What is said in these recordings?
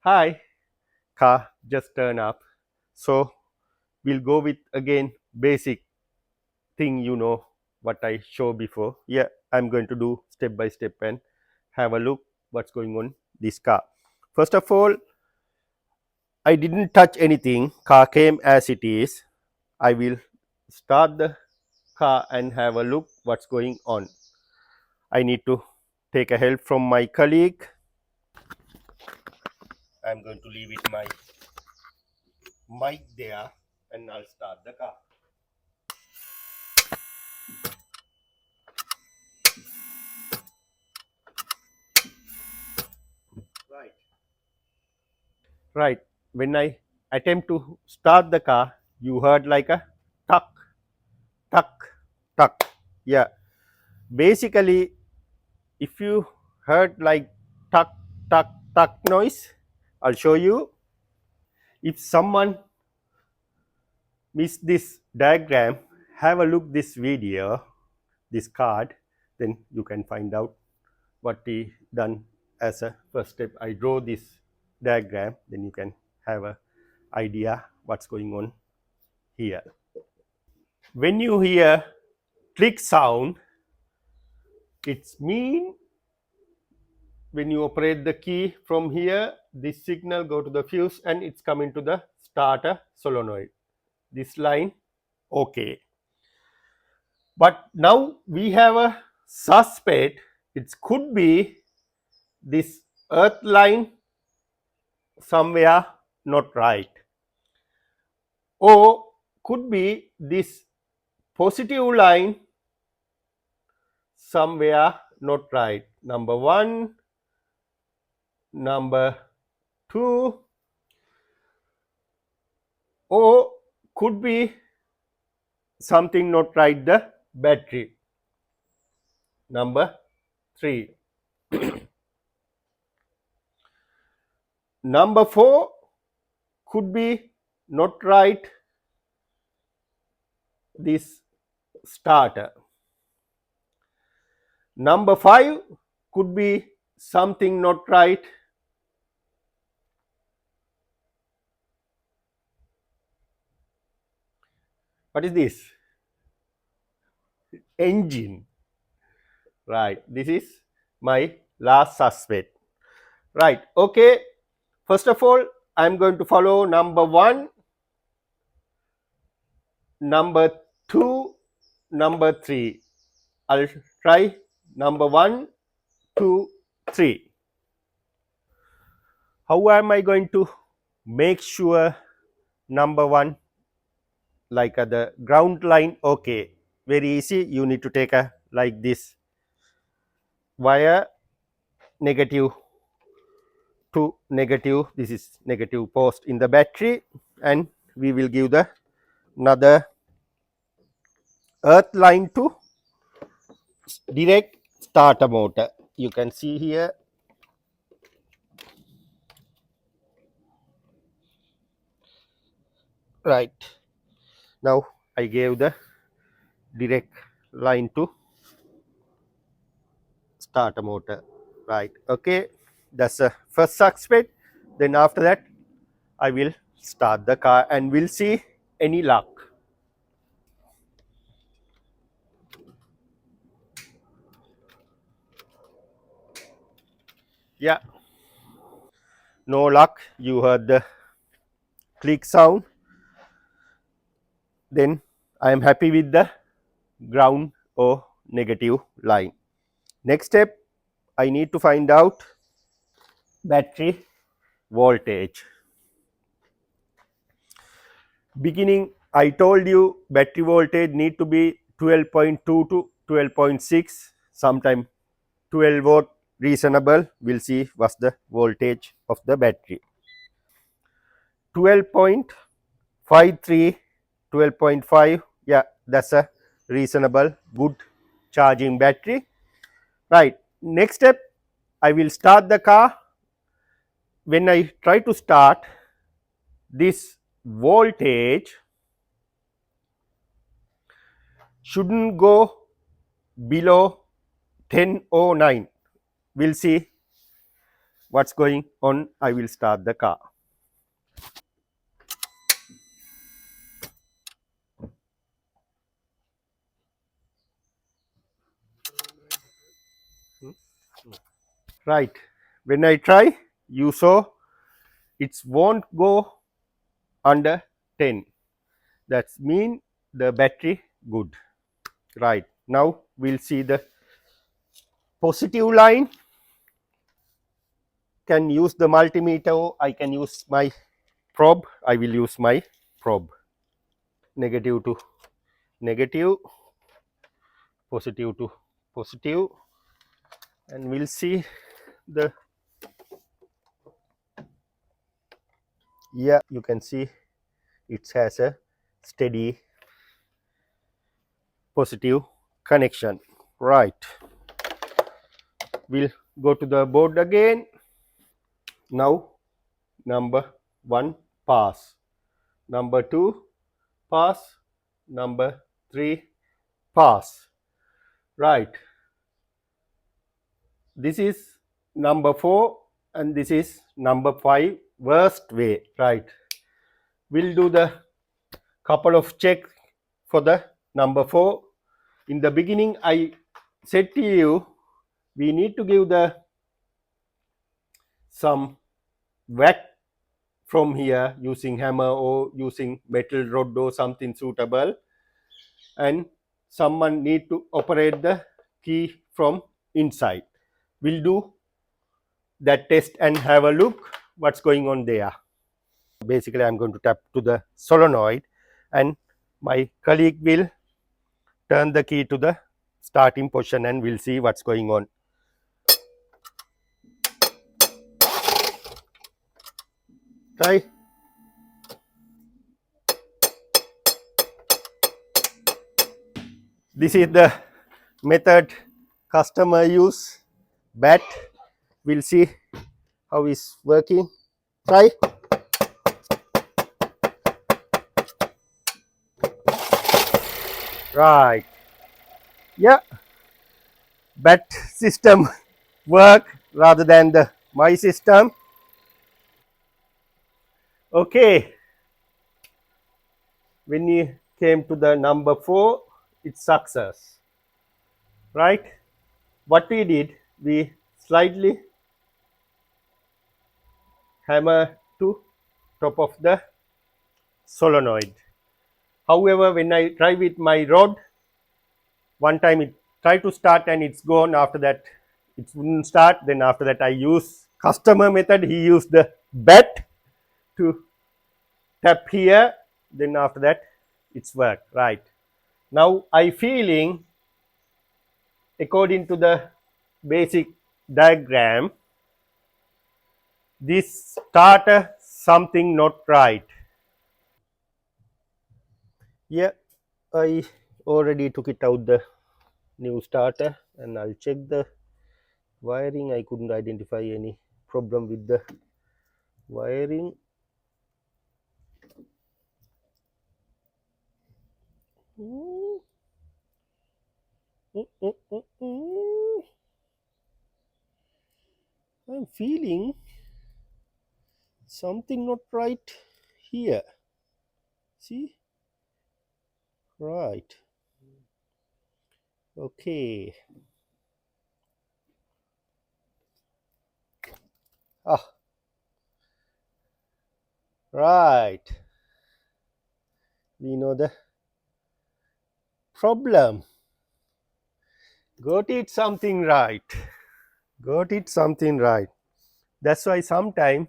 Hi, car just turn up. So we'll go with again basic thing, what I show before. Yeah, I'm going to do step by step and have a look what's going on this car. First of all, I didn't touch anything. Car came as it is. I will start the car and have a look what's going on. I need to take a help from my colleague. I'm going to leave it my mic there and I'll start the car. Right. Right. When I attempt to start the car, you heard like a tuck, tuck, tuck. Yeah. Basically, if you heard like tuck, tuck, tuck noise, I'll show you. If someone missed this diagram, have a look this video, this card, then you can find out what we done as a first step. I draw this diagram, then you can have a idea what's going on here. When you hear click sound, it's mean when you operate the key from here, this signal go to the fuse and it's coming to the starter solenoid. This line, okay. But now we have a suspect. It could be this earth line somewhere not right, or could be this positive line somewhere not right. Number one, number two, or could be something not right the battery. Number three. Number four could be not right this starter. Number five could be something not right what is this? Engine. Right, this is my last suspect. Right, okay. First of all, I'm going to follow number one, number two, number three. I'll try number one, two, three. How am I going to make sure number one, like the ground line? Okay, very easy. You need to take a like this wire, negative to negative. This is negative post in the battery, and we will give the another earth line to direct starter motor. You can see here. Right, now I gave the direct line to starter motor. Right, okay, that's the first suspect. Then after that I will start the car and we'll see any luck. Yeah, no luck. You heard the click sound. Then I am happy with the ground or negative line. Next step, I need to find out battery voltage. Beginning, I told you battery voltage need to be 12.2 to 12.6, sometime 12 volt reasonable. We'll see what's the voltage of the battery. 12.53, 12.5, yeah, that's a reasonable good charging battery. Right, next step, I will start the car. When I try to start, this voltage shouldn't go below 1009. We'll see what's going on. I will start the car. Right, when I try, you saw it won't go under 10. That mean the battery good. Right, now we'll see the positive line. Can use the multimeter, I can use my probe. I will use my probe. Negative to negative, positive to positive, and we'll see the, yeah, you can see it has a steady positive connection. Right, we'll go to the board again. Now number 1 pass, number 2 pass, number 3 pass. Right, this is number 4 and this is number 5, worst way. Right, we'll do the couple of checks for the number 4. In the beginning I said to you we need to give the some whack from here using hammer or using metal rod or something suitable, and someone need to operate the key from inside. We'll do that test and have a look what's going on there. Basically I'm going to tap to the solenoid and my colleague will turn the key to the starting position and we'll see what's going on. Try. This is the method customer use. Bat. We'll see how it's working. Try. Right. Yeah. Bat system work rather than the my system. Okay. When you came to the number 4, it's success. Right. What we did, we slightly hammer to top of the solenoid. However, when I try with my rod, one time it tried to start and it's gone. After that it wouldn't start. Then after that I use customer method. He used the bat to tap here. Then after that it's work. Right, now I feeling according to the basic diagram this starter something not right. Yeah, I already took it out the new starter and I'll check the wiring. I couldn't identify any problem with the wiring. I'm feeling something not right here. See? Right. Okay. Ah. Right. We know the problem. Got it something right. Got it something right. That's why sometime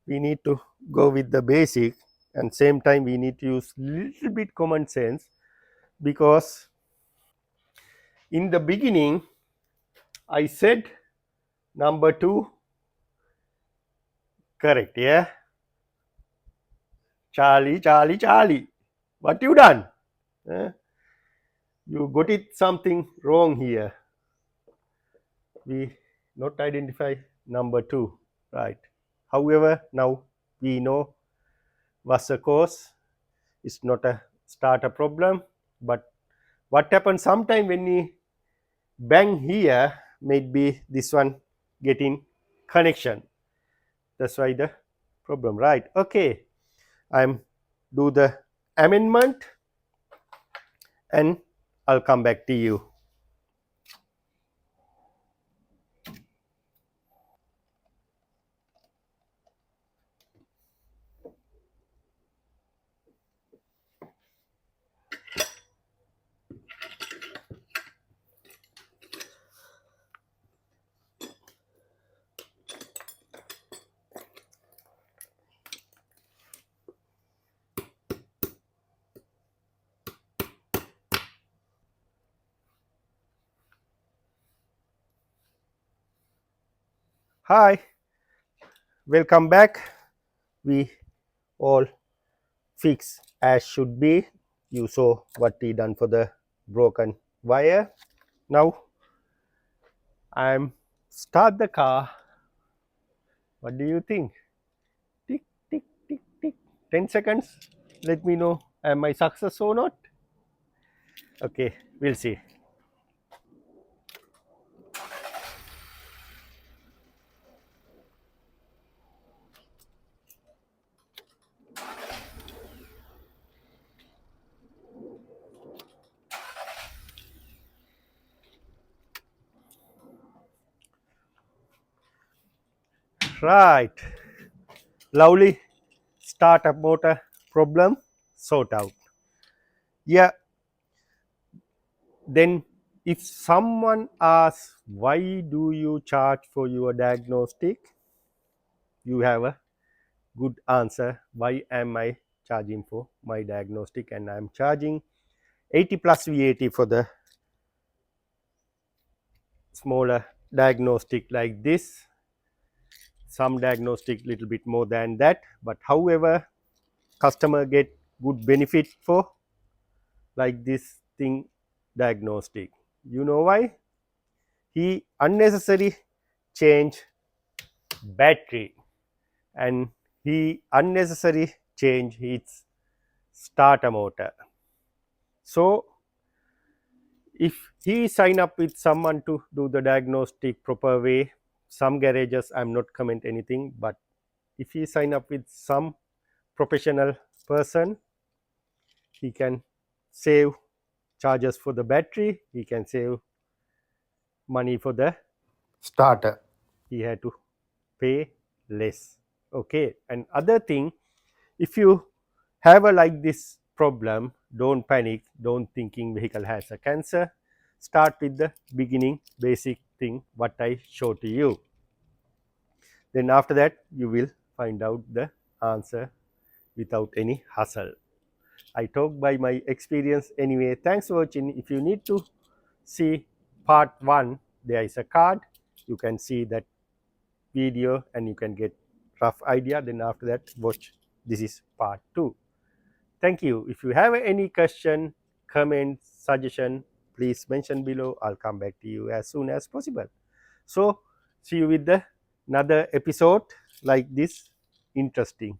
we need to go with the basic and same time we need to use little bit common sense, because in the beginning I said number 2 correct. Yeah, Charlie, Charlie, Charlie, what you done? You got it something wrong here. We not identify number 2, right? However, now we know what's the cause. It's not a starter problem, but what happens sometime when we bang here, maybe this one getting connection. That's why the problem, right? Okay, I'm do the amendment and I'll come back to you. Hi, welcome back. We all fix as should be. You saw what we done for the broken wire. Now I'm start the car. What do you think? Tick, tick, tick, tick. 10 seconds. Let me know am I success or not. Okay, we'll see. Right. Lovely. Startup motor problem sort out. Yeah. Then if someone asks why do you charge for your diagnostic, you have a good answer. Why am I charging for my diagnostic? And I'm charging 80 plus VAT for the smaller diagnostic like this. Some diagnostic little bit more than that, but however customer get good benefit for like this thing diagnostic. You know why? He unnecessary change battery and he unnecessary change its starter motor. So if he sign up with someone to do the diagnostic proper way, some garages I'm not comment anything, but if he sign up with some professional person, he can save charges for the battery, he can save money for the starter, he had to pay less. Okay, and other thing, if you have a like this problem, don't panic, don't thinking vehicle has a cancer. Start with the beginning basic thing what I show to you, then after that you will find out the answer without any hassle. I talk by my experience anyway. Thanks for watching. If you need to see part 1, there is a card, you can see that video and you can get rough idea, then after that watch this is part 2. Thank you. If you have any question, comment, suggestion, please mention below. I'll come back to you as soon as possible. So see you with the another episode like this interesting.